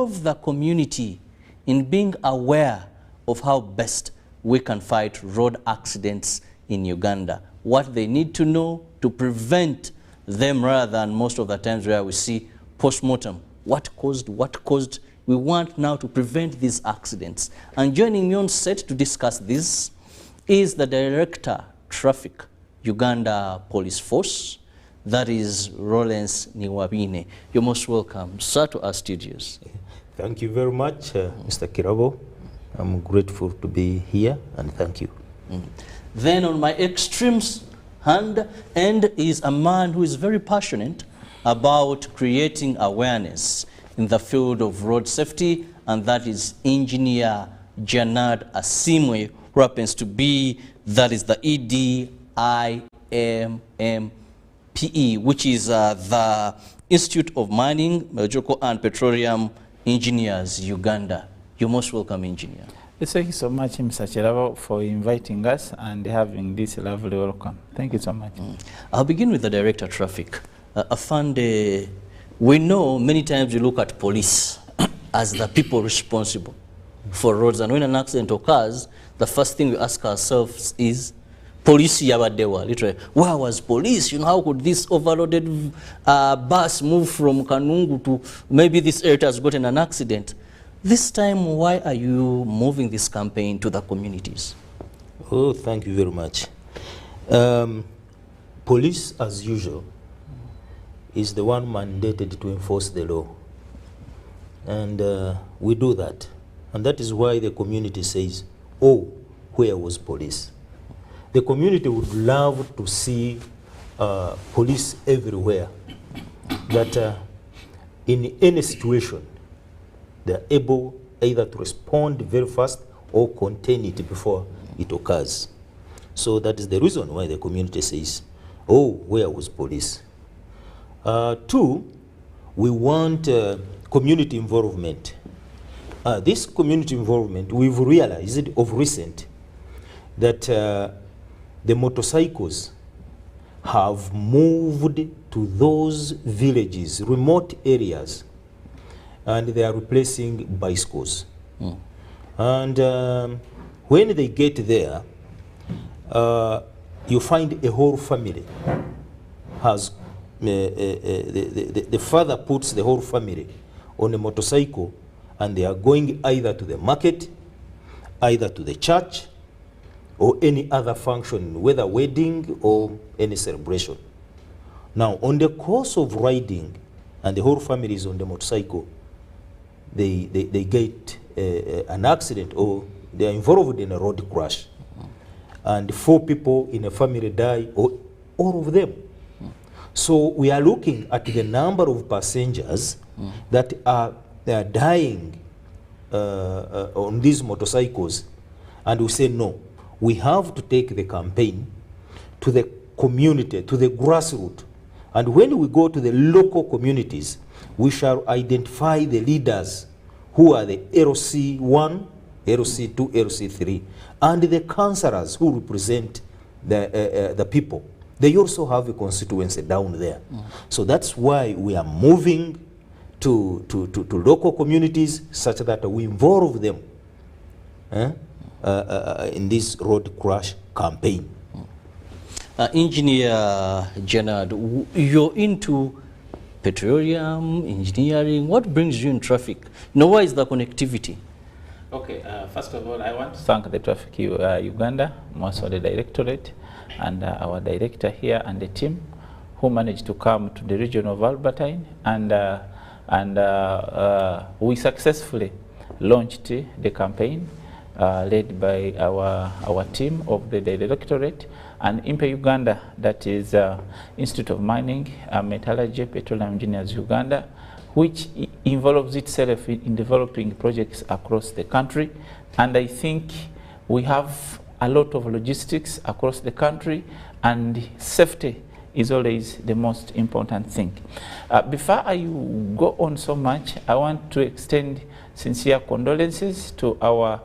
involve the community in being aware of how best we can fight road accidents in Uganda, what they need to know to prevent them, rather than most of the times where we see post-mortem. What caused? We want now to prevent these accidents. And joining me on set to discuss this is the Director, Traffic, Uganda Police Force, that is Rollins Niwabine. You're most welcome, sir, to our studios. Thank you very much, Mr. Kirabo. I'm grateful to be here, and thank you. Then on my extreme hand is a man who is very passionate about creating awareness in the field of road safety, and that is Engineer Janad Asimwe, who happens to be, that is the EDIMMPE, which is the Institute of Mining, Geological and Petroleum Engineers, Uganda. You're most welcome, Engineer. Thank you so much, Mr. Chirabo, for inviting us and having this lovely welcome. Thank you so much. I'll begin with the Director, Traffic. Afande, we know many times we look at police as the people responsible for roads, and when an accident occurs, the first thing we ask ourselves is, police yabadewa, literally, where was police? You know, how could this overloaded bus move from Kanungu to maybe this area has gotten an accident? This time, why are you moving this campaign to the communities? Oh, thank you very much. Police, as usual, is the one mandated to enforce the law. And we do that. And that is why the community says, oh, where was police? The community would love to see police everywhere, that in any situation, they're able either to respond very fast or contain it before it occurs. So that is the reason why the community says, oh, where was police? Two, we want community involvement. This community involvement, we've realized of recent that the motorcycles have moved to those villages, remote areas, and they are replacing bicycles. And when they get there, you find a whole family has, the father puts the whole family on a motorcycle, and they are going either to the market, either to the church, or any other function, whether wedding or any celebration. Now, on the course of riding, and the whole family is on the motorcycle, they get an accident, or they are involved in a road crash. And 4 people in a family die, or all of them. So we are looking at the number of passengers that are dying on these motorcycles, and we say no. We have to take the campaign to the community, to the grassroots. And when we go to the local communities, we shall identify the leaders who are the LC1, LC2, LC3, and the councillors who represent the people. They also have a constituency down there. So that's why we are moving to local communities such that we involve them in this road crash campaign. Engineer Janad, you're into petroleum, engineering. What brings you in traffic? Why is the connectivity? Okay, first of all, I want to thank the Traffic Uganda, also the Directorate, and our director here and the team who managed to come to the region of Albertine, and we successfully launched the campaign led by our team of the Directorate and IMPE Uganda, that is Institute of Mining, Metallurgy, Petroleum Engineers Uganda, which involves itself in developing projects across the country. And I think we have a lot of logistics across the country, and safety is always the most important thing. Before I go on so much, I want to extend sincere condolences to our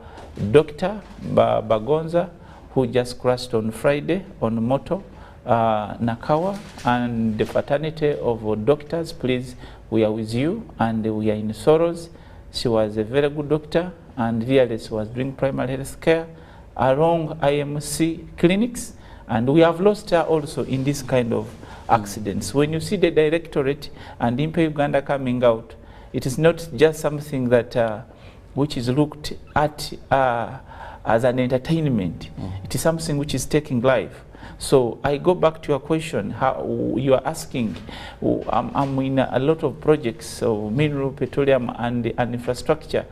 Dr. Bagonza, who just crashed on Friday on moto, Nakawa, and the fraternity of doctors. Please, we are with you, and we are in sorrows. She was a very good doctor, and really she was doing primary health care along IMC clinics, and we have lost her also in this kind of accidents. When you see the directorate and Impe Uganda coming out, it is not just something that which is looked at as an entertainment. It is something which is taking life. So I go back to your question, how you are asking, I'm in a lot of projects of mineral, petroleum and infrastructure.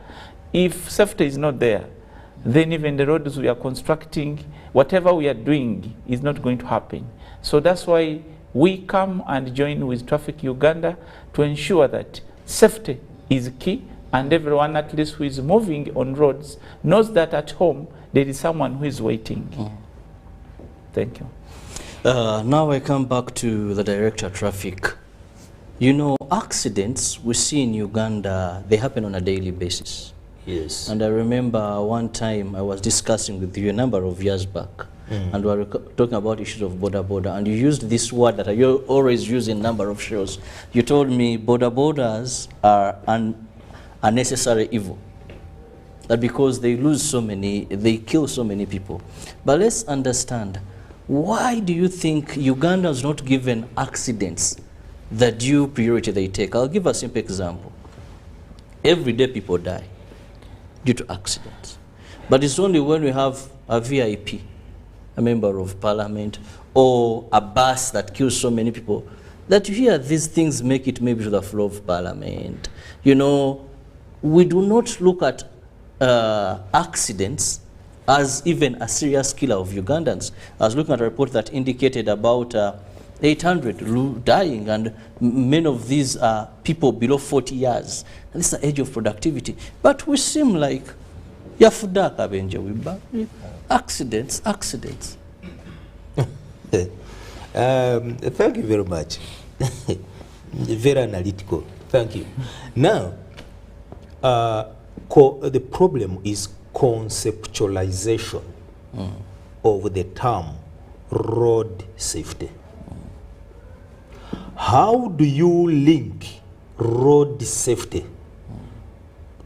If safety is not there, then even the roads we are constructing, whatever we are doing is not going to happen. So that's why we come and join with Traffic Uganda to ensure that safety is key, and everyone at least who is moving on roads knows that at home there is someone who is waiting. Thank you. Now I come back to the Director of Traffic. You know, accidents we see in Uganda, they happen on a daily basis. Yes. And I remember one time I was discussing with you a number of years back, and we were talking about issues of border, and you used this word that I always use in a number of shows. You told me borders are an unnecessary evil. That because they lose so many, they kill so many people. But let's understand, why do you think Uganda is not given accidents the due priority they take? I'll give a simple example. Every day people die due to accidents. But it's only when we have a VIP, a member of parliament, or a bus that kills so many people, that you hear these things make it maybe to the floor of parliament. You know, we do not look at accidents as even a serious killer of Ugandans. I was looking at a report that indicated about 800 dying, and many of these are people below 40 years. And this is the age of productivity. But we seem like yafudaka benje wiba. Accidents. Thank you very much. Very analytical. Thank you. Now, the problem is conceptualization of the term road safety. How do you link road safety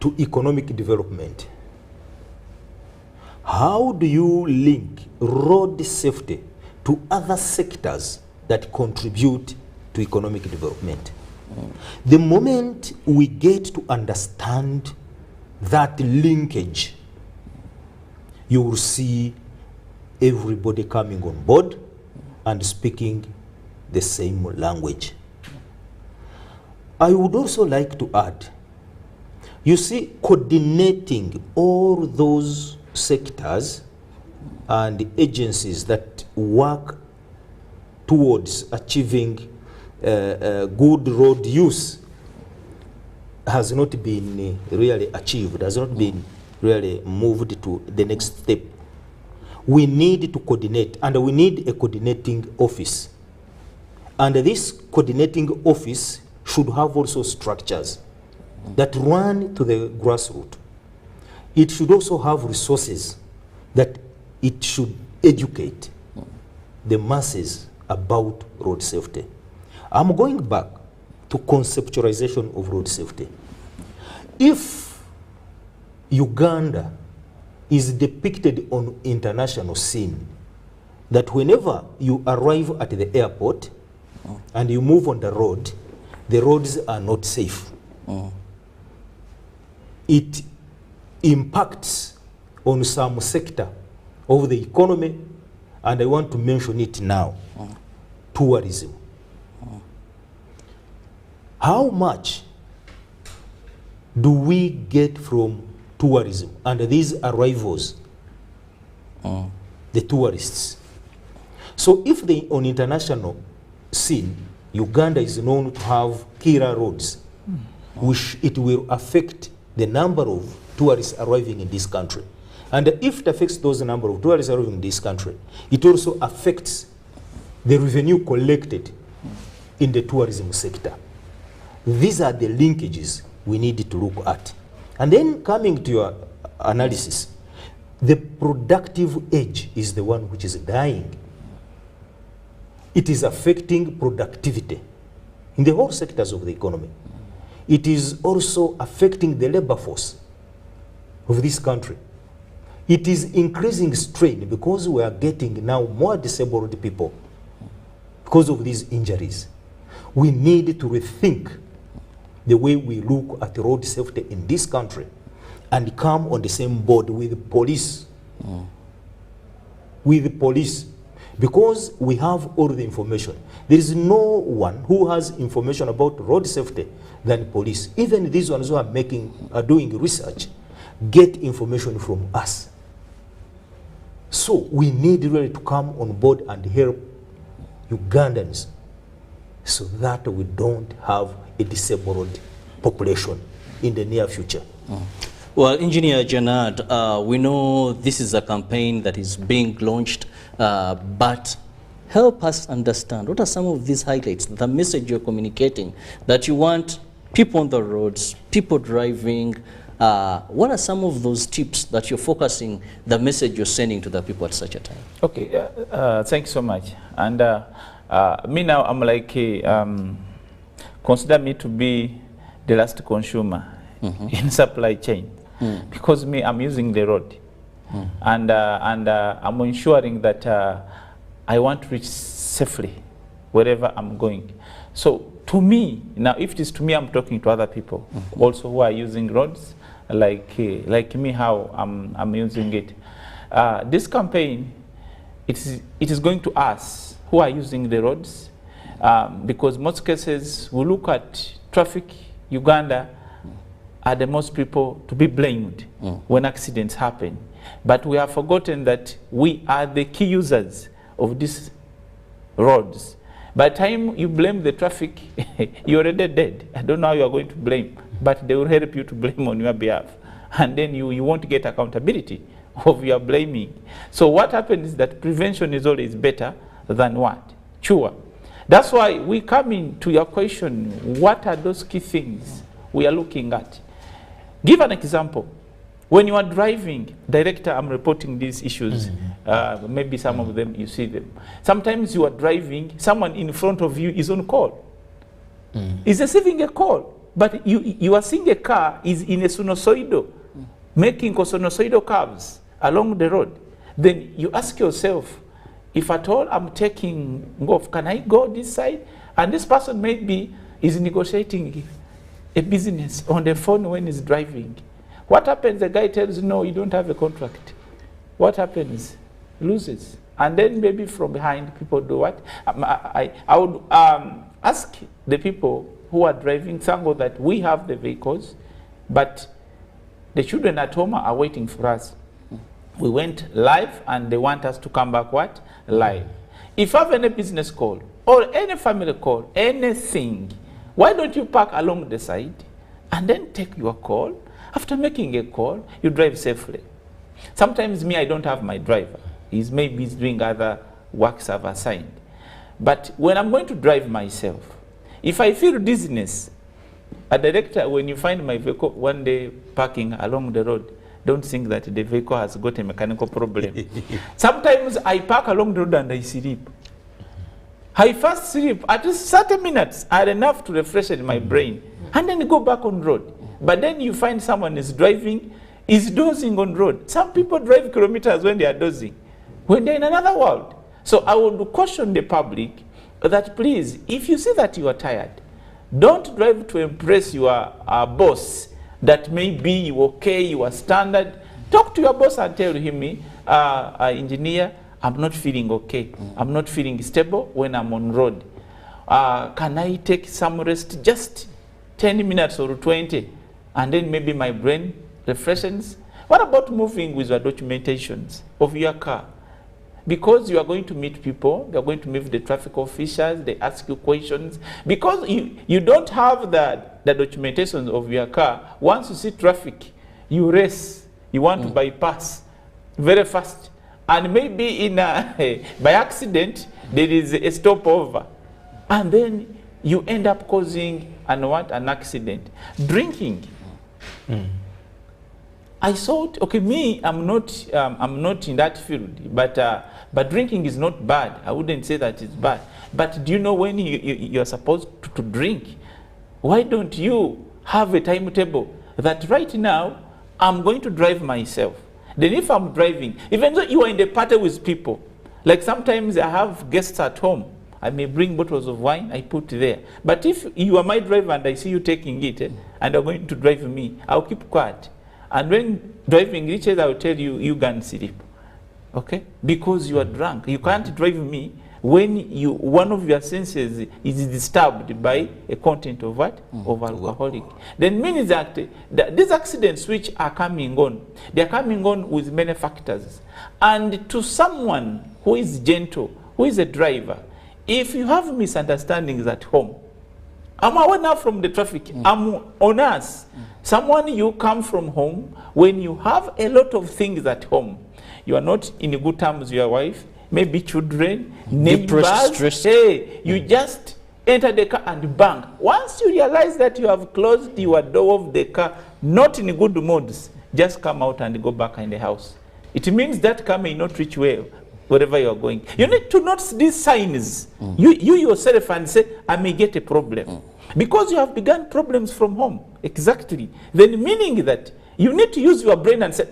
to economic development? How do you link road safety to other sectors that contribute to economic development? The moment we get to understand that linkage, you will see everybody coming on board and speaking the same language. I would also like to add, you see, coordinating all those sectors and agencies that work towards achieving good road use has not been really achieved, has not been really moved to the next step. We need to coordinate, and we need a coordinating office. And this coordinating office should have also structures that run to the grassroots. It should also have resources that it should educate the masses about road safety. I'm going back to conceptualization of road safety. If Uganda is depicted on international scene, that whenever you arrive at the airport and you move on the roads are not safe. It impacts on some sector of the economy, and I want to mention it now, tourism. How much do we get from tourism and these arrivals, the tourists? So if on international scene, Uganda is known to have killer roads, which it will affect the number of tourists arriving in this country. And if it affects those number of tourists arriving in this country, it also affects the revenue collected in the tourism sector. These are the linkages we need to look at. And then coming to your analysis, the productive age is the one which is dying. It is affecting productivity in the whole sectors of the economy. it is also affecting the labor force of this country. It is increasing strain because we are getting now more disabled people because of these injuries. We need to rethink the way we look at road safety in this country and come on the same board with police. With police, because we have all the information. There is no one who has information about road safety than police. Even these ones who are doing research get information from us. So we need really to come on board and help Ugandans so that we don't have a disabled population in the near future. Well, Engineer Janad, we know this is a campaign that is being launched, but help us understand, what are some of these highlights, the message you're communicating, that you want people on the roads, people driving, what are some of those tips that you're focusing, the message you're sending to the people at such a time? Okay, thanks so much. And me now, I'm like, consider me to be the last consumer in supply chain. Because me, I'm using the road. And I'm ensuring that I want to reach safely wherever I'm going. So to me, now if it is to me, I'm talking to other people also who are using roads, like me, how I'm using it. This campaign, it is going to us who are using the roads, because most cases we look at traffic. Uganda are the most people to be blamed when accidents happen. But we have forgotten that we are the key users of these roads. By the time you blame the traffic, you're already dead. I don't know how you are going to blame, but they will help you to blame on your behalf. And then you won't get accountability of your blaming. So what happens is that prevention is always better than what? Cure. That's why we come into your question, what are those key things we are looking at? Give an example. When you are driving, director, I'm reporting these issues. Maybe some of them, you see them. Sometimes you are driving, someone in front of you is on call. Is receiving a call, but you are seeing a car is in a sinusoidal, making sinusoidal curves along the road. Then you ask yourself, if at all I'm taking off, can I go this side? And this person maybe is negotiating a business on the phone when he's driving. What happens? The guy tells, no, you don't have a contract. What happens? Loses. And then maybe from behind, people do what? I would ask the people who are driving, thank that we have the vehicles, but the children at home are waiting for us. We went live and they want us to come back what? Live. If you have any business call or any family call, anything, why don't you park along the side and then take your call? After making a call, you drive safely. Sometimes me, I don't have my driver. Maybe he's doing other works I've assigned. But when I'm going to drive myself, if I feel dizziness, a director, when you find my vehicle one day parking along the road, don't think that the vehicle has got a mechanical problem. Sometimes I park along the road and I sleep. I first sleep, at least 30 minutes are enough to refresh my brain, and then go back on road. But then you find someone is driving, is dozing on road. Some people drive kilometers when they are dozing, when they're in another world. So I would caution the public that please, if you see that you are tired, don't drive to impress your boss that maybe you okay, you are standard. Talk to your boss and tell him, engineer, I'm not feeling okay. I'm not feeling stable when I'm on road. Can I take some rest, just 10 minutes or 20, and then maybe my brain refreshes? What about moving with your documentations of your car? Because you are going to meet people, you are going to meet the traffic officials, they ask you questions. Because you don't have the documentation of your car, once you see traffic, you race, you want to bypass very fast. And maybe by accident, there is a stopover. And then you end up causing an accident. Drinking. I thought, okay, me, I'm not in that field, but drinking is not bad. I wouldn't say that it's bad. But do you know when you're supposed to drink? Why don't you have a timetable that right now I'm going to drive myself. Then if I'm driving, even though you are in the party with people, like sometimes I have guests at home, I may bring bottles of wine, I put there. But if you are my driver and I see you taking it and are going to drive me, I'll keep quiet. And when driving reaches, I'll tell you, you can sleep. Okay? Because you are drunk. You can't drive me when one of your senses is disturbed by a content of what? Of alcoholic. Then means that these accidents which are coming on, they are coming on with many factors. And to someone who is gentle, who is a driver, if you have misunderstandings at home, I'm aware now from the traffic, I'm on us. Someone you come from home, when you have a lot of things at home, you are not in good terms with your wife, maybe children, neighbors, hey, you just enter the car and bang. Once you realize that you have closed your door of the car, not in good moods, just come out and go back in the house. It means that car may not reach well, wherever you are going. You need to notice these signs. You yourself and say, I may get a problem. Because you have begun problems from home. Exactly. Then meaning that you need to use your brain and say,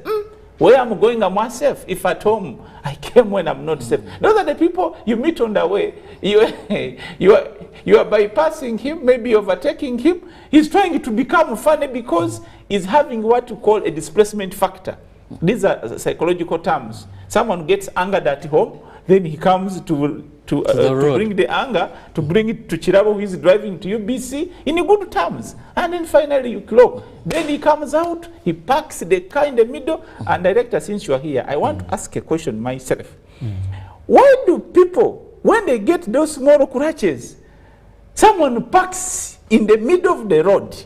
where I'm going, I'm safe. If at home, I came when I'm not safe. Those are the people you meet on the way. You are bypassing him, maybe overtaking him. He's trying to become funny because he's having what you call a displacement factor. These are psychological terms. Someone gets angered at home, then he comes to bring the anger, to bring it to Chirabo, who is driving to UBC in good terms. And then finally you clock. Then he comes out, he parks the car in the middle, and director, since you are here, I want to ask a question myself. Why do people, when they get those small crutches, someone parks in the middle of the road,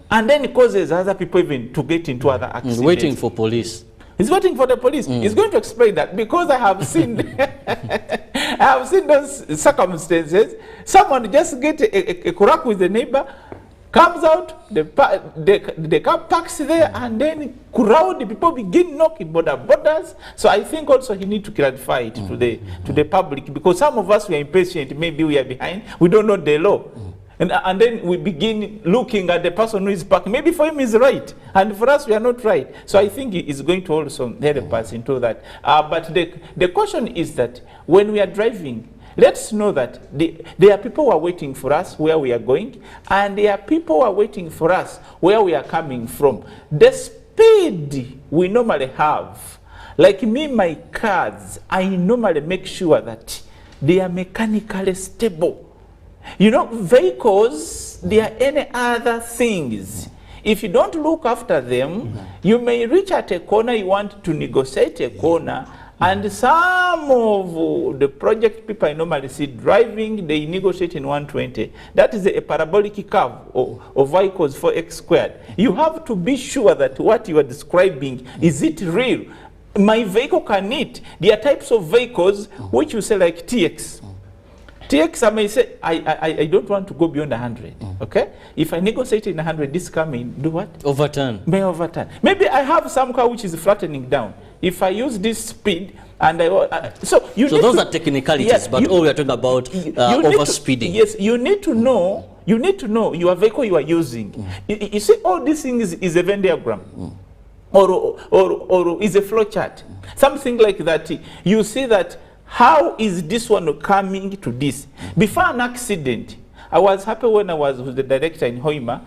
and then it causes other people even to get into other accidents? Waiting for police. He's waiting for the police. He's going to explain that because I have seen I have seen those circumstances. Someone just get a crack with the neighbor, comes out, the car parks there, and then crowd, the people begin knocking borders. So I think also he need to clarify it to the public, because some of us, we are impatient, maybe we are behind, we don't know the law. And then we begin looking at the person who is parking. Maybe for him is right, and for us we are not right. So I think it's going to also help us into that. But the question is that when we are driving, let's know that there are people who are waiting for us where we are going, and there are people who are waiting for us where we are coming from. The speed we normally have, like me, my cars, I normally make sure that they are mechanically stable. You know, vehicles, they are any other things. If you don't look after them, you may reach at a corner, you want to negotiate a corner, and some of the project people I normally see driving, they negotiate in 120. That is a parabolic curve of vehicles for x squared. You have to be sure that what you are describing, is it real? My vehicle can it. There are types of vehicles which you say like TX. TX, I may say, I don't want to go beyond 100, okay? If I negotiate in 100, this car may do what? Overturn. May overturn. Maybe I have some car which is flattening down. If I use this speed, and so those are technicalities, yes, but all we are talking about overspeeding. Yes, you need to know your vehicle you are using. You see, all these things is a Venn diagram. Or is a flow chart. Something like that. You see that, how is this one coming to this? Before an accident, I was happy when I was with the director in Hoima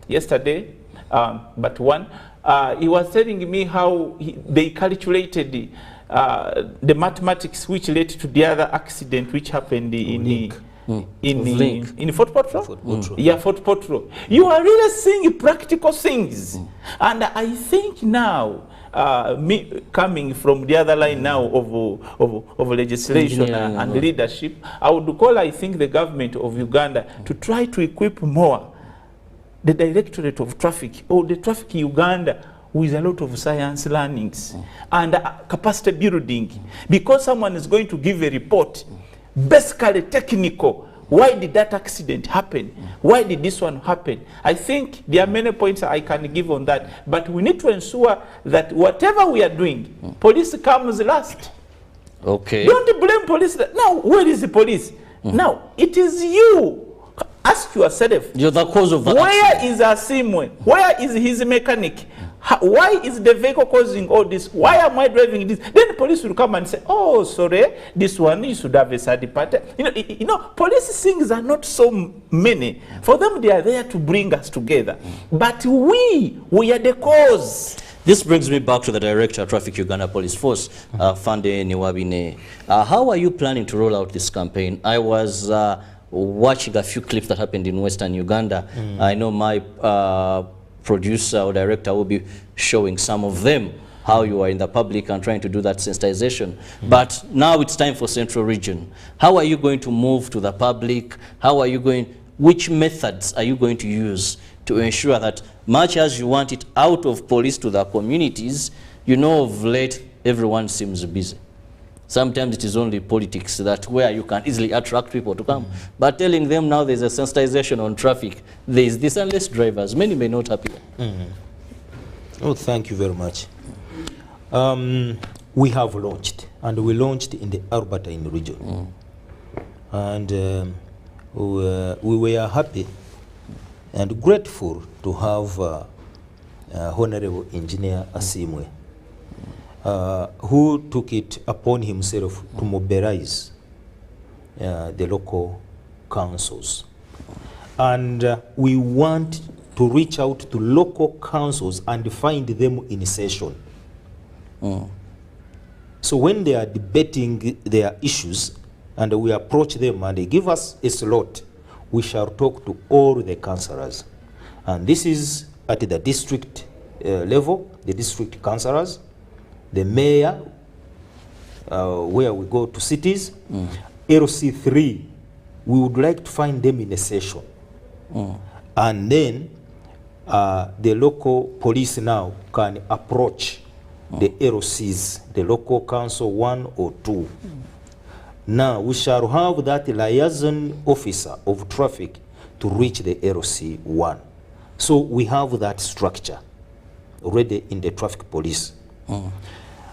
yesterday, but he was telling me how they calculated the mathematics which led to the other accident which happened in Fort Potro? Yeah, Fort Potro. You are really seeing practical things. And I think now, me coming from the other line now of legislation and leadership, I would call, I think, the government of Uganda to try to equip more the Directorate of Traffic or the Traffic Uganda with a lot of science learnings and capacity building, because someone is going to give a report, basically technical. Why did that accident happen? Why did this one happen? I think there are many points I can give on that, but we need to ensure that whatever we are doing, police comes last. Okay. Don't blame police. Now, where is the police? Now, it is you. Ask yourself, You're the cause of the where accident. is Asimwe? Where is his mechanic? Why is the vehicle causing all this? Why am I driving this? Then the police will come and say, oh, sorry, this one, you should have a third party. You know, police things are not so many. For them, they are there to bring us together. But we are the cause. This brings me back to the Director of Traffic Uganda Police Force, Fande Niwabine. How are you planning to roll out this campaign? I was watching a few clips that happened in Western Uganda. I know my producer or director will be showing some of them, how you are in the public and trying to do that sensitization. But now it's time for Central Region. How are you going to move to the public? How are you going, which methods are you going to use to ensure that much as you want it out of police to the communities, you know, of late, everyone seems busy. Sometimes it is only politics that where you can easily attract people to come. But telling them now there's a sensitization on traffic, there is this and less drivers, many may not appear. Oh, thank you very much. We have launched, and we launched in the Albertine region. And we were happy and grateful to have Honorable Engineer Asimwe, who took it upon himself to mobilize the local councils. And we want to reach out to local councils and find them in session. So when they are debating their issues and we approach them and they give us a slot, we shall talk to all the councillors. And this is at the district level, the district councillors, the mayor, where we go to cities, LC3, we would like to find them in a session. And then the local police now can approach the LCs, the local council 1 or 2. Now we shall have that liaison officer of traffic to reach the LC 1. So we have that structure already in the traffic police. We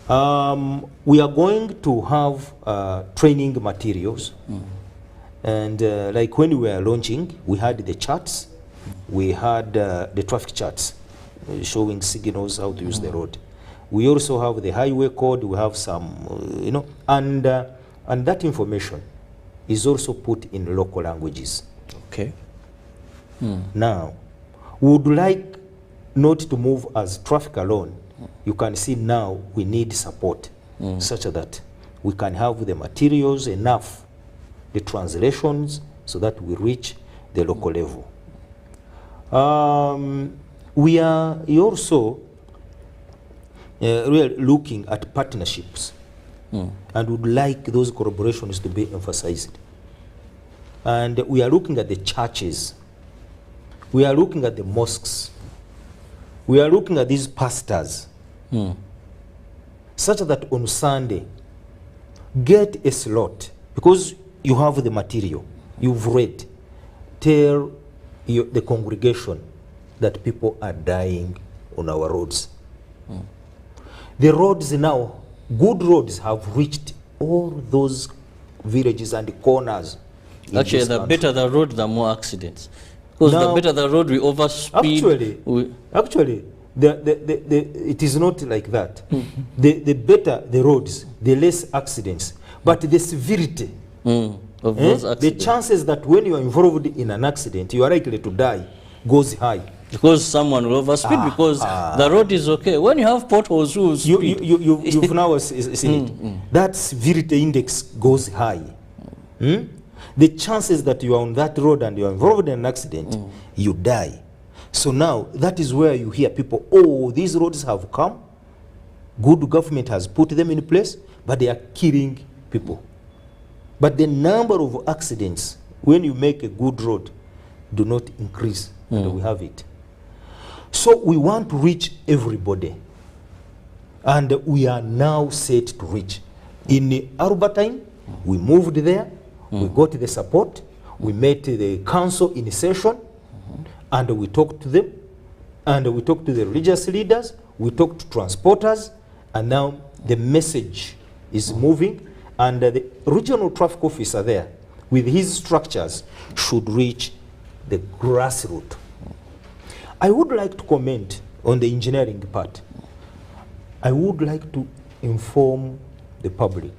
are going to have training materials. And like when we were launching, we had the charts, we had the traffic charts showing signals, how to use the road. We also have the highway code, we have some, you know, and that information is also put in local languages. Okay. Now, we would like not to move as traffic alone. You can see now we need support such that we can have the materials enough, the translations, so that we reach the local level. We are also really looking at partnerships and would like those collaborations to be emphasized. And we are looking at the churches. We are looking at the mosques. We are looking at these pastors, such that on Sunday, get a slot, because you have the material, you've read, tell the congregation that people are dying on our roads. The roads now, good roads have reached all those villages and corners. Actually, the better the road, the more accidents. Because the better the road, we overspeed. Actually, it is not like that. The better the roads, the less accidents. But the severity of those accidents. The chances that when you are involved in an accident, you are likely to die goes high. Because someone will overspeed, because the road is okay. When you have potholes, you speed. You've now seen it. That severity index goes high. The chances that you are on that road and you are involved in an accident, you die. So now, that is where you hear people, oh, these roads have come, good government has put them in place, but they are killing people. But the number of accidents, when you make a good road, do not increase, and we have it. So we want to reach everybody, and we are now set to reach. In Albertine, we moved there, we got the support, we met the council in session, and we talked to them, and we talked to the religious leaders, we talked to transporters, and now the message is moving, and the regional traffic officer there, with his structures, should reach the grassroots. I would like to comment on the engineering part. I would like to inform the public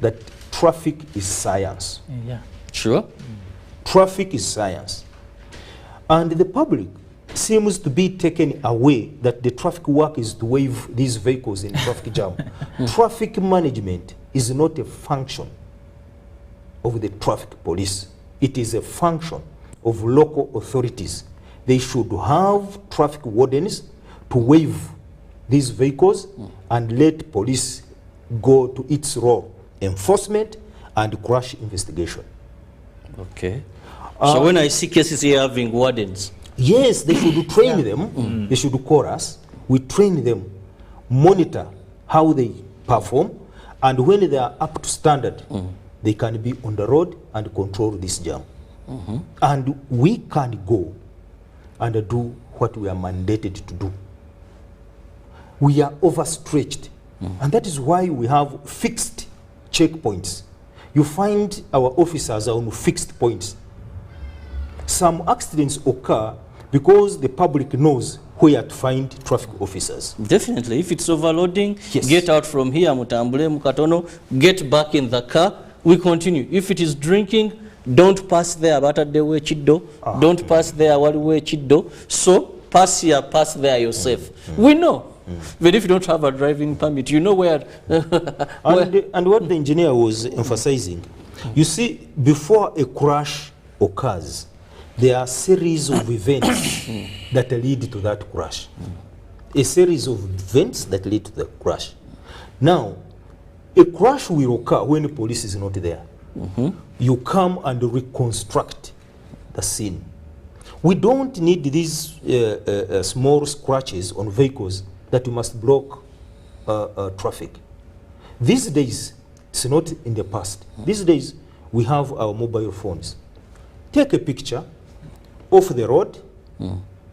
that traffic is science. Yeah. Sure. Traffic is science. And the public seems to be taken away that the traffic work is to wave these vehicles in traffic jam. Traffic management is not a function of the traffic police. It is a function of local authorities. They should have traffic wardens to wave these vehicles and let police go to its role, enforcement and crash investigation. Okay. So when I see cases here having wardens, yes, they should train them. They should call us. We train them, monitor how they perform, and when they are up to standard, they can be on the road and control this jam. And we can go and do what we are mandated to do. We are overstretched, and that is why we have fixed checkpoints. You find our officers are on fixed points. Some accidents occur because the public knows where to find traffic officers. definitely, if it's overloading, Yes. get out from here, Mutambule, Mukatono, get back in the car, we continue. If it is drinking, don't pass there, Batadewe Chido, don't pass there, Waliwe Chido. So, pass here, pass there yourself. We know. But if you don't have a driving permit, you know where. And what the engineer was emphasizing, you see, before a crash occurs, there are a series of events that lead to that crash. A series of events that lead to the crash. Now, a crash will occur when the police is not there. You come and reconstruct the scene. We don't need these small scratches on vehicles that you must block traffic. These days, it's not in the past. These days, we have our mobile phones. Take a picture off the road,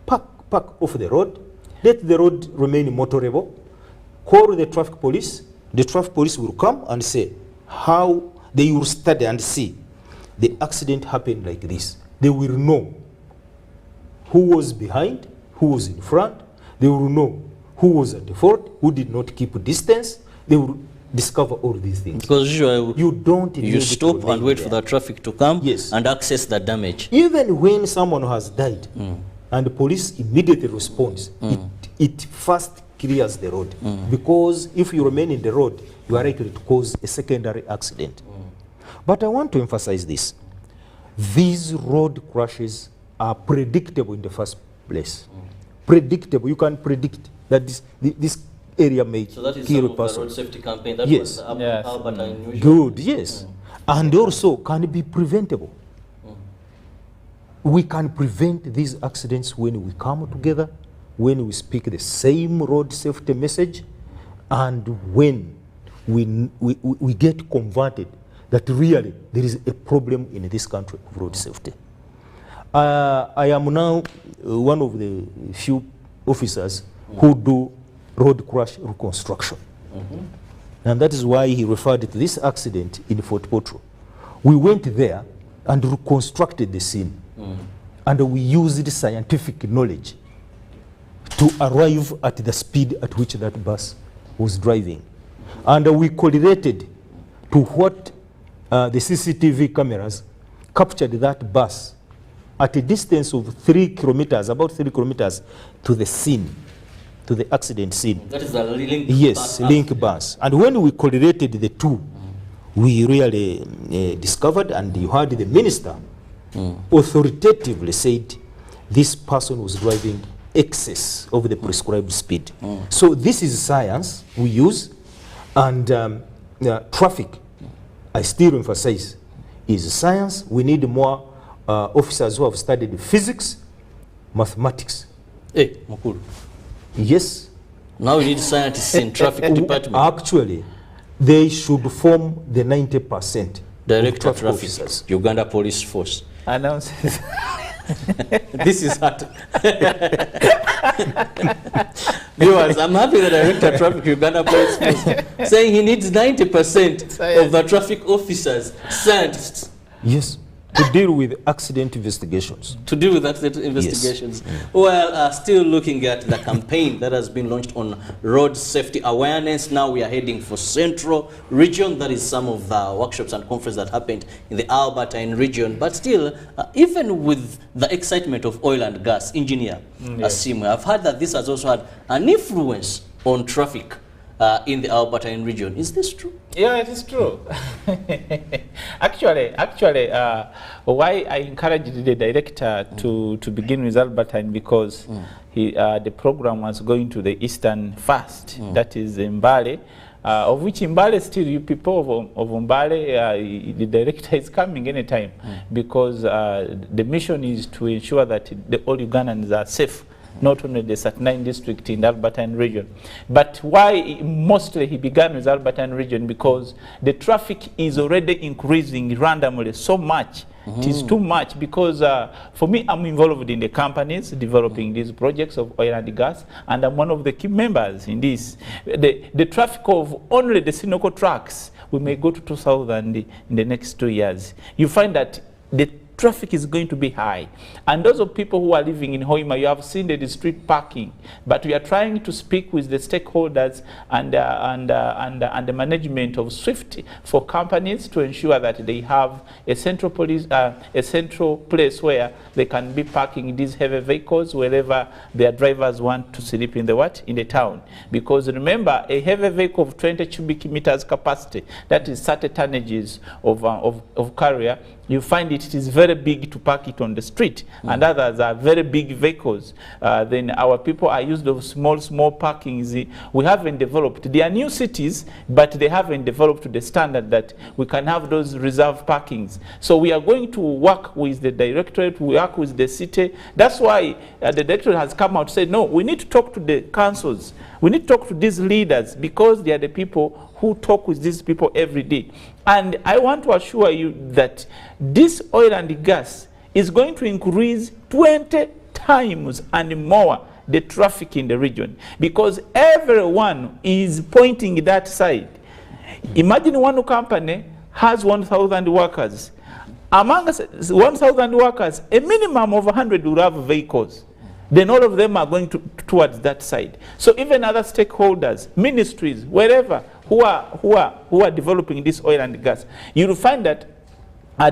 park off the road, let the road remain motorable, call the traffic police will come and say how they will study and see the accident happened like this. They will know who was behind, who was in front, they will know who was at the fault, who did not keep distance, they will discover all these things. Because usually You don't need you to stop remain and wait there. for the traffic to come Yes. and access the damage. Even when someone has died and the police immediately responds, it first clears the road. Because if you remain in the road, you are likely to cause a secondary accident. But I want to emphasize this. These road crashes are predictable in the first place. Predictable. You can predict that this area may So that is kill some a of the person. road safety campaign that Yes. was the Yes. Albert and unusual. Good, yes. And also can be preventable. We can prevent these accidents when we come together, when we speak the same road safety message, and when we get converted that really there is a problem in this country of road safety. I am now one of the few officers who do road crash reconstruction. And that is why he referred to this accident in Fort Potro. We went there and reconstructed the scene. And we used scientific knowledge to arrive at the speed at which that bus was driving. And we correlated to what the CCTV cameras captured that bus at a distance of 3 kilometers, about 3 kilometers to the scene, to the accident scene. That is the link. Yes, link bus. And when we correlated the two, we really discovered, and you heard the minister authoritatively said this person was driving excess of the prescribed speed. So this is science we use, and traffic, I still emphasize, is science. We need more officers who have studied physics, mathematics. Hey, Mukulu. Yes. Now we need scientists in traffic department. Actually, they should form the 90% Director of traffic, officers. Uganda Police Force. Announces. This is hard. Viewers, I'm happy the Director Traffic Uganda Police Force saying he needs 90% of the traffic officers, scientists. Yes. to deal with accident investigations. To deal with accident investigations. Yes. Well, still looking at the campaign that has been launched on road safety awareness. Now we are heading for Central Region. That is some of the workshops and conferences that happened in the Albertine region. But still, even with the excitement of oil and gas, Engineer Asimu, I've heard that this has also had an influence on traffic in the Albertine region. Is this true? Yeah, it is true. Actually, why I encouraged the director to begin with Albertine, because the program was going to the eastern first, that is Mbale, of which Mbale still, you people of Mbale, the director is coming anytime, because the mission is to ensure that all Ugandans are safe, not only the 39 district in the Albertine region. But why mostly he began with Albertine region? Because the traffic is already increasing randomly so much. It is too much, because for me, I'm involved in the companies developing these projects of oil and gas, and I'm one of the key members in this. The traffic of only the Sinoco trucks, we may go to 2,000 in the next 2 years. You find that the traffic is going to be high. And those of people who are living in Hoima, you have seen the street parking, but we are trying to speak with the stakeholders and the management of SWIFT for companies to ensure that they have a central place where they can be parking these heavy vehicles wherever their drivers want to sleep in the town. Because remember, a heavy vehicle of 20 cubic meters capacity, that is 30 tonnages of carrier, you find it is very big to park it on the street, and others are very big vehicles. Then our people are used to small parkings. We haven't developed. They are new cities, but they haven't developed to the standard that we can have those reserve parkings. So we are going to work with the directorate, work with the city. That's why the directorate has come out and said, no, we need to talk to the councils. We need to talk to these leaders, because they are the people who talk with these people every day. And I want to assure you that this oil and gas is going to increase 20 times and more the traffic in the region, because everyone is pointing that side. Imagine one company has 1,000 workers. Among 1,000 workers, a minimum of 100 will have vehicles. Then all of them are going towards that side. So even other stakeholders, ministries, wherever, who are developing this oil and gas, you'll find that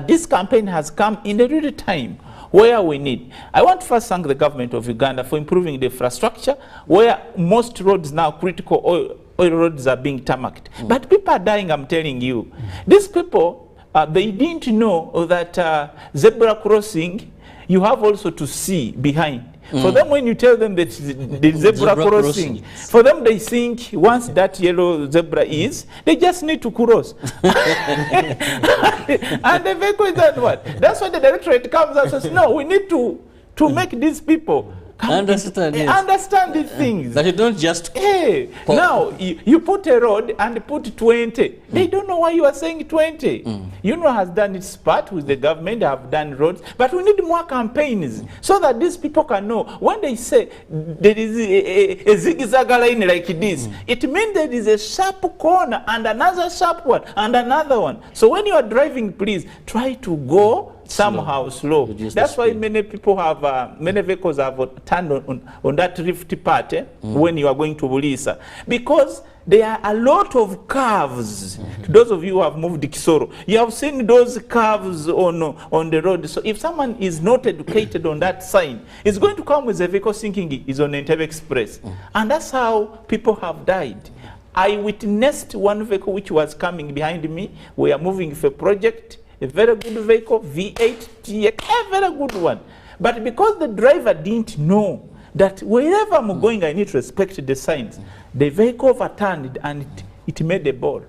this campaign has come in a real time where we need. I want to first thank the government of Uganda for improving the infrastructure, where most roads now, critical oil roads, are being tarmacked. But people are dying, I'm telling you. These people, they didn't know that zebra crossing, you have also to see behind. For them, when you tell them that the zebra crossing, for them they think once that yellow zebra is, they just need to cross. And the vehicle is that one. That's why the directorate comes and says, no, we need to make these people understand these things. That you don't just... Hey, now, you put a road and put 20. They don't know why you are saying 20. UNO has done its part with the government, have done roads, but we need more campaigns so that these people can know. When they say there is a zigzag line like this, it means there is a sharp corner and another sharp one and another one. So when you are driving, please try to go somehow slow. That's why many people have, many vehicles have turned on that rift part when you are going to Bulisa, because there are a lot of curves. Those of you who have moved to Kisoro, you have seen those curves on the road. So if someone is not educated on that sign, it's going to come with a vehicle thinking it's on Entebbe Express. And that's how people have died. I witnessed one vehicle which was coming behind me. We are moving for a project, a very good vehicle, V8, TX, a very good one. But because the driver didn't know that wherever I'm going, I need to respect the signs, the vehicle overturned and it made a ball.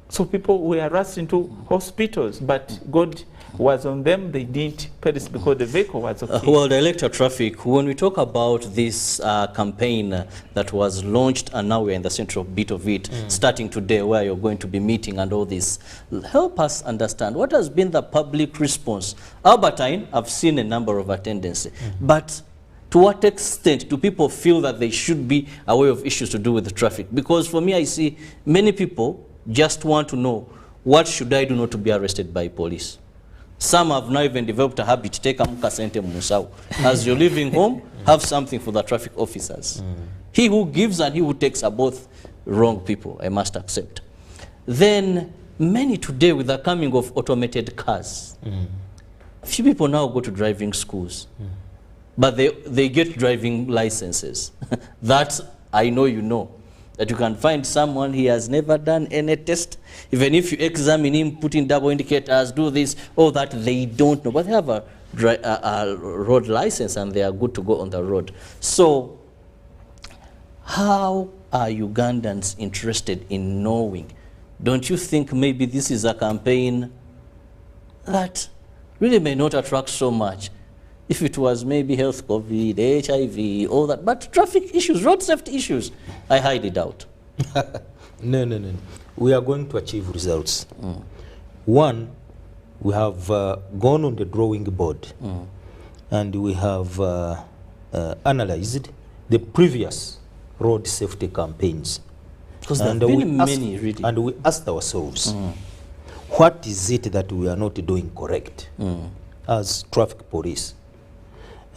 So people were rushed into hospitals, but God was on them. They didn't perish because the vehicle was okay. Well, the electoral traffic, when we talk about this campaign that was launched, and now we're in the central bit of it, starting today, where you're going to be meeting and all this, help us understand what has been the public response. Albertine, I've seen a number of attendance, but to what extent do people feel that they should be aware of issues to do with the traffic? Because for me, I see many people just want to know, what should I do not to be arrested by police? Some have now even developed a habit, take a mukasente musau. As you're leaving home, have something for the traffic officers. He who gives and he who takes are both wrong people, I must accept. Then many today, with the coming of automated cars, few people now go to driving schools, but they get driving licenses. That I know you know. That you can find someone, he has never done any test. Even if you examine him, put in double indicators, do this, all that, they don't know. But they have a road license and they are good to go on the road. So how are Ugandans interested in knowing? Don't you think maybe this is a campaign that really may not attract so much? If it was maybe health, COVID, HIV, all that, but traffic issues, road safety issues, I highly doubt. No. We are going to achieve results. One, we have gone on the drawing board and we have analyzed the previous road safety campaigns. Because there have been many, really. And we asked ourselves, what is it that we are not doing correct as traffic police?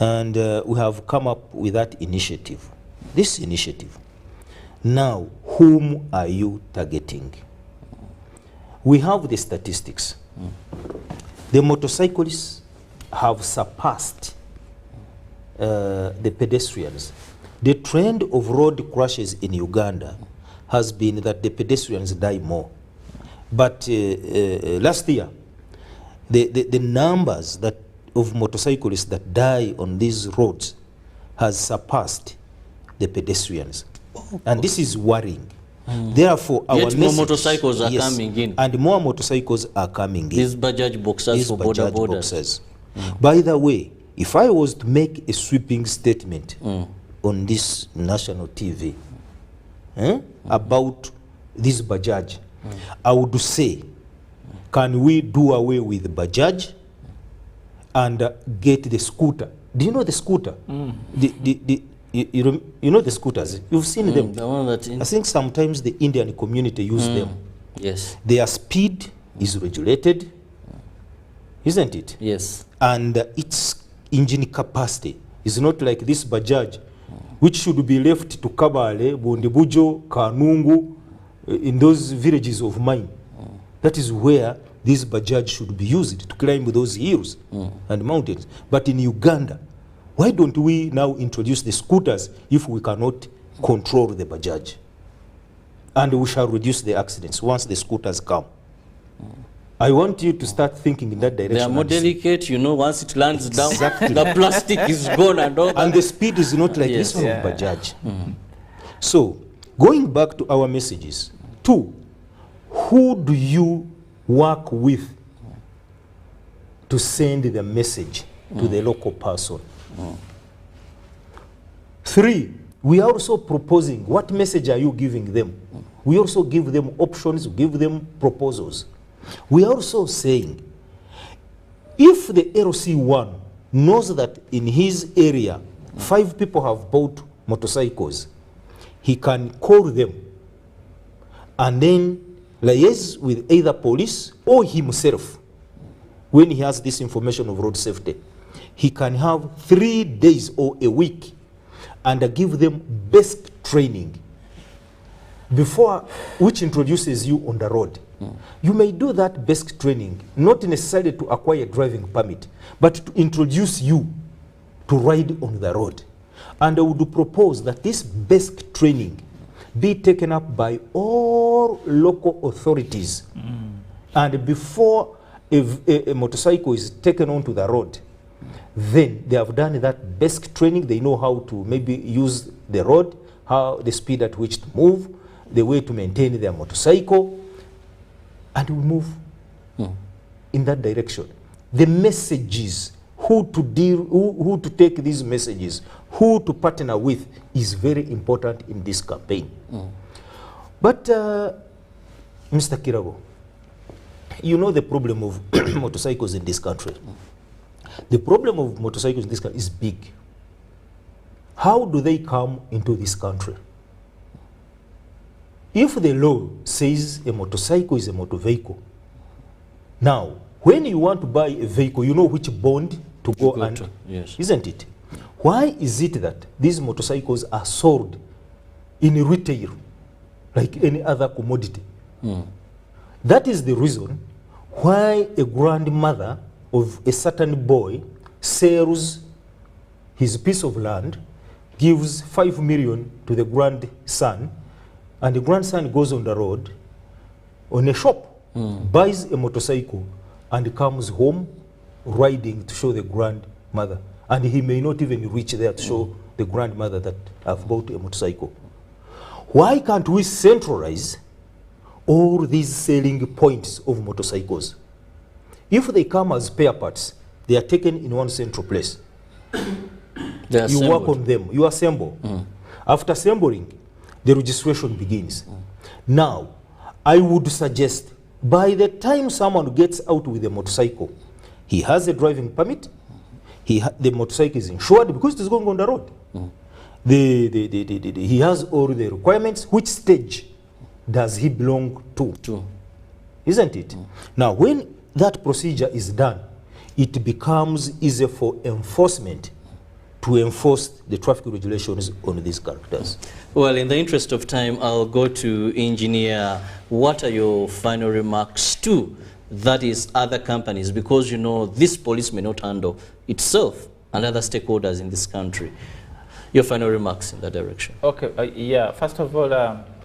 And we have come up with that initiative, this initiative. Now, whom are you targeting? We have the statistics. The motorcyclists have surpassed the pedestrians. The trend of road crashes in Uganda has been that the pedestrians die more. But last year, the numbers that of motorcyclists that die on these roads has surpassed the pedestrians. And this is worrying. Therefore, our Yet more motorcycles are coming in. And more motorcycles are coming in. These Bajaj boxers for border borders. By the way, if I was to make a sweeping statement on this national TV about this Bajaj, I would say, can we do away with Bajaj and get the scooter? Do you know the scooter? You know the scooters? You've seen them. The one that I think sometimes the Indian community use them. Yes. Their speed is regulated, isn't it? Yes. And its engine capacity is not like this Bajaj, which should be left to Kabale, Bondibujo, Kanungu, in those villages of mine. That is where this Bajaj should be used to climb those hills and mountains. But in Uganda, why don't we now introduce the scooters if we cannot control the Bajaj? And we shall reduce the accidents once the scooters come. I want you to start thinking in that direction. They are more delicate, you know, once it lands down, Exactly. the plastic is gone and all that. And the speed is not like Yes. this one of Bajaj. So, going back to our messages, 2, who do you work with to send the message to the local person? 3, we are also proposing, what message are you giving them? We also give them options, give them proposals. We are also saying, if the LC1 knows that in his area 5 people have bought motorcycles, he can call them and then liaise with either police or himself. When he has this information of road safety, he can have 3 days or a week and give them basic training before, which introduces you on the road. You may do that basic training, not necessarily to acquire a driving permit, but to introduce you to ride on the road. And I would propose that this basic training be taken up by all local authorities. And before a motorcycle is taken onto the road, then they have done that basic training. They know how to maybe use the road, how the speed at which to move, the way to maintain their motorcycle, and we move in that direction. The messages, who to take these messages, who to partner with, is very important in this campaign. But Mr. Kirago, you know the problem of motorcycles in this country. The problem of motorcycles in this country is big. How do they come into this country? If the law says a motorcycle is a motor vehicle, now When you want to buy a vehicle, you know which bond to go and, yes. Isn't it? Why is it that these motorcycles are sold in retail like any other commodity? That is the reason why a grandmother of a certain boy sells his piece of land, gives 5 million to the grandson, and the grandson goes on the road, on a shop, buys a motorcycle, and comes home riding to show the grandmother. And he may not even reach there to show the grandmother that I've bought a motorcycle. Why can't we centralize all these selling points of motorcycles? If they come as spare parts, they are taken in one central place. You work on them, you assemble. After assembling, the registration begins. Now, I would suggest by the time someone gets out with a motorcycle, he has a driving permit, the motorcycle is insured because it is going on the road. He has all the requirements. Which stage does he belong to? Isn't it? Now, when that procedure is done, it becomes easier for enforcement to enforce the traffic regulations on these characters. Well, in the interest of time, I'll go to Engineer. What are your final remarks to, that is, other companies? Because, you know, this police may not handle itself and other stakeholders in this country. Your final remarks in that direction. Okay, yeah, first of all,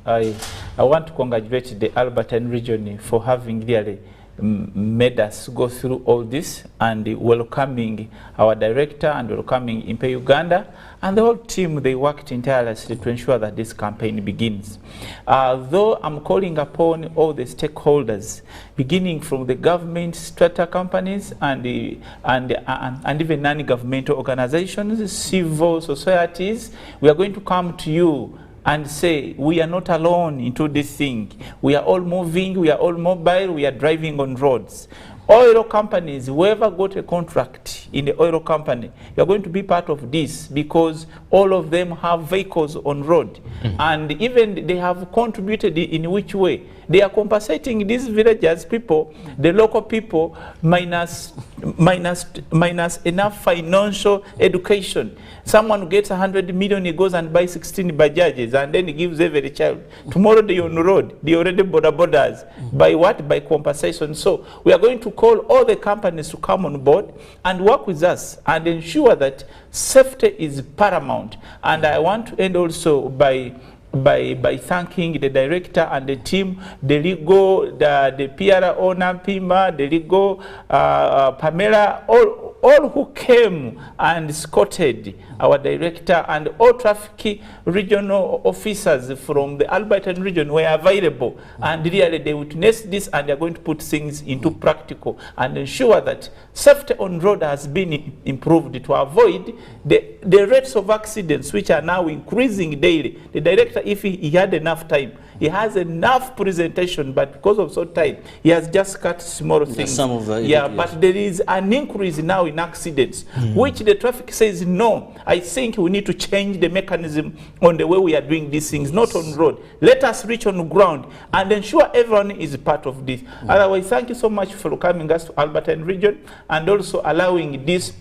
I want to congratulate the Albertine region for having really made us go through all this and welcoming our director and welcoming Impe Uganda and the whole team. They worked tirelessly to ensure that this campaign begins. Though I'm calling upon all the stakeholders, beginning from the government, strata companies, and even non-governmental organizations, civil societies, we are going to come to you and say, we are not alone into this thing. We are all moving, we are all mobile, we are driving on roads. Oil companies, whoever got a contract in the oil company, you are going to be part of this because all of them have vehicles on road. And even they have contributed in which way? They are compensating these villagers people, the local people, minus enough financial education. Someone who gets 100 million, he goes and buys 16 bajajes and then he gives every child. Tomorrow they on the road, they already borders. By what? By compensation. So we are going to call all the companies to come on board and work with us and ensure that safety is paramount. And I want to end also by thanking the director and the team, the legal, the PR owner, Pima, the legal, Pamela, all who came and escorted our director, and all traffic regional officers from the Albertine region were available. And really they witnessed this and they are going to put things into practical and ensure that safety on road has been improved to avoid the rates of accidents which are now increasing daily. The director, if he had enough time, he has enough presentation, but because of so time, he has just cut small things. Some of the, but there is an increase now in accidents, which the traffic says, no, I think we need to change the mechanism on the way we are doing these things, not on road. Let us reach on the ground and ensure everyone is part of this. Otherwise, thank you so much for coming us to Albertine region and also allowing this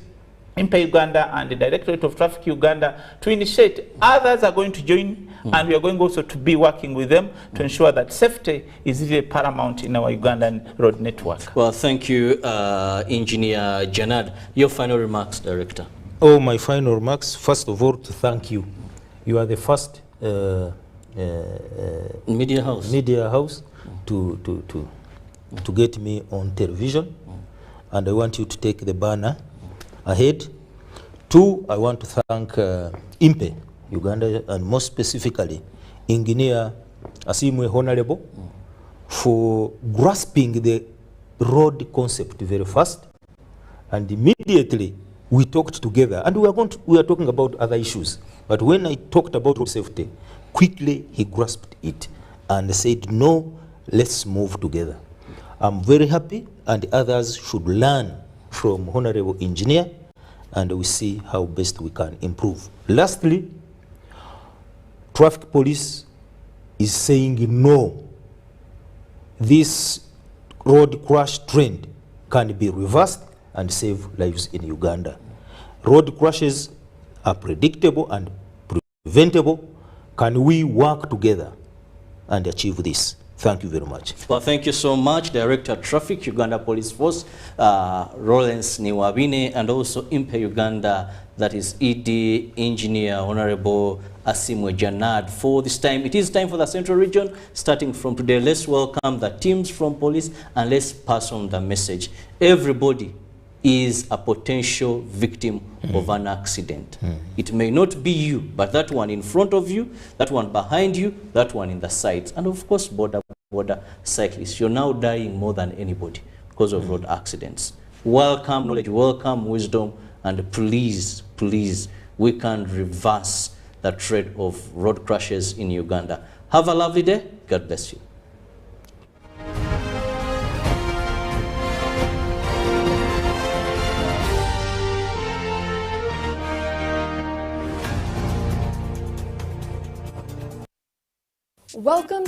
Impe Uganda and the Directorate of Traffic Uganda to initiate. Others are going to join, and we are going also to be working with them to ensure that safety is really paramount in our Ugandan road network. Well, thank you, Engineer Janad. Your final remarks, Director. Oh, my final remarks, first of all, to thank you. You are the first media house to get me on television, and I want you to take the banner ahead. Two, I want to thank Impe Uganda, and more specifically Engineer Asimwe Honorable for grasping the road concept very fast, and immediately we talked together, and we are talking about other issues, but when I talked about road safety, quickly he grasped it and said, no, let's move together. I'm very happy, and others should learn from Honorable Engineer, and we see how best we can improve. Lastly, traffic police is saying no. This road crash trend can be reversed and save lives in Uganda. Road crashes are predictable and preventable. Can we work together and achieve this? Thank you very much. Well, thank you so much, Director of Traffic, Uganda Police Force, Lawrence Niwabine, and also Impe Uganda, that is ED Engineer Honorable Asimwe Janad. For this time, it is time for the Central Region. Starting from today, let's welcome the teams from police and let's pass on the message. Everybody is a potential victim of an accident. It may not be you, but that one in front of you, that one behind you, that one in the sides, and of course border cyclists. You're now dying more than anybody because of road accidents. Welcome knowledge, welcome wisdom, and please, please, we can reverse the trend of road crashes in Uganda. Have a lovely day. God bless you. Welcome